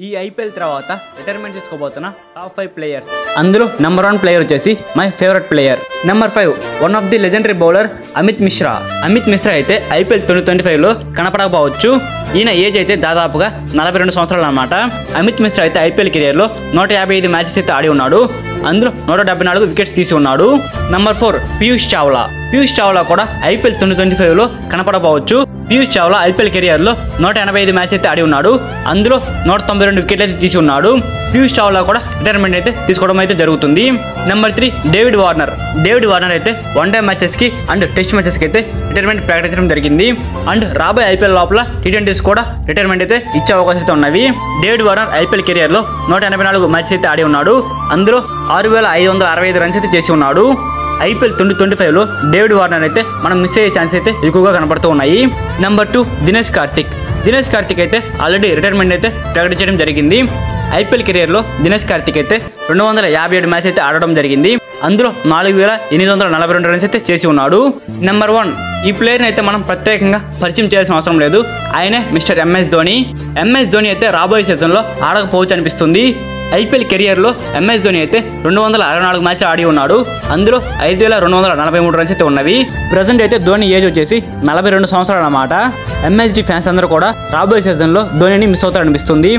ఈ ఐపీఎల్ తర్వాత retirement తీసుకోబోతున్న top 5 players. అందులో నెంబర్ 1 ప్లేయర్ వచ్చేసి my favourite player. Number 5 one of the legendary bowler Amit Mishra. Amit Mishra అయితే ఐపీఎల్ 2025లో కనపడకపోవచ్చు. ఈయన ఏజ్ అయితే దాదాపుగా 42 సంవత్సరాలు అన్నమాట. అమిత్ మిశ్రా అయితే ఐపీఎల్ కెరియర్లో 155 మ్యాచెస్ అయితే ఆడి ఉన్నాడు. అందులో 174 వికెట్స్ తీసి ఉన్నాడు. నెంబర్ 4 పీయూష్ చావ్లా. పీయూష్ చావ్లా కూడా ఐపీఎల్ 2025లో కనపడకపోవచ్చు. పీయూష్ చావ్లా ఐపీఎల్ కెరియర్లో 185 మ్యాచ్ అయితే ఆడి ఉన్నాడు. అందులో 192 వికెట్లు అయితే తీసి ఉన్నాడు. పీయూష్ చావ్లా కూడా రిటైర్మెంట్ అయితే తీసుకోవడం అయితే జరుగుతుంది. Number 3 David Warner. David Warner అయితే వన్ డే మ్యాచెస్కి అండ్ టెస్ట్ మ్యాచెస్కి అయితే రిటైర్మెంట్ ప్రకటించడం జరిగింది. అండ్ రాబోయే ఐపీఎల్ లోపల T20s కూడా రిటైర్మెంట్ అయితే ఇచ్చే అవకాశాలు అయితే ఉన్నవి. డేవిడ్ వార్నర్ ఐపీఎల్ కెరియర్లో 184 మ్యాచెస్ అయితే ఆడి ఉన్నాడు. అందులో 6565 రన్స్ అయితే చేసి ఉన్నాడు. ఐపీఎల్ 2025లో డేవిడ్ వార్నర్ అయితే మనం మిస్ అయ్యే ఛాన్స్ అయితే ఎక్కువగా కనబడుతూ ఉన్నాయి. నెంబర్ 2 దినేష్ కార్తిక్. దినేష్ కార్తిక్ అయితే ఆల్రెడీ రిటైర్మెంట్ అయితే ప్రకటించడం జరిగింది. ఐపీఎల్ కెరియర్లో దినేష్ కార్తిక్ అయితే 257 మ్యాచ్ అయితే ఆడడం జరిగింది. అందులో 4842 రన్స్ అయితే చేసి ఉన్నాడు. నెంబర్ 1 ఈ ప్లేయర్ని అయితే మనం ప్రత్యేకంగా పరిచయం చేయాల్సిన అవసరం లేదు. ఆయనే mister MS Dhoni. MS Dhoni అయితే రాబోయే సీజన్లో ఆడకపోవచ్చు అనిపిస్తుంది. ఐపీఎల్ కెరియర్లో ఎంఎస్ ధోని అయితే 264 మ్యాచ్లు ఆడి ఉన్నాడు. అందులో 5243 రన్స్ అయితే ఉన్నవి. ప్రజెంట్ అయితే ధోని ఏజ్ వచ్చేసి 42 సంవత్సరాలు అన్నమాట. ఎంఎస్డి ఫ్యాన్స్ అందరూ కూడా రాబోయే సీజన్లో ధోనిని మిస్ అవుతారు అనిపిస్తుంది.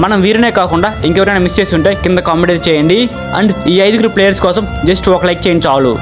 మనం వీరినే కాకుండా ఇంకెవరైనా మిస్ చేసి ఉంటే కింద కామెంట్ చేయండి. అండ్ ఈ 5 ప్లేయర్స్ కోసం జస్ట్ ఒక లైక్ చేయండి చాలు.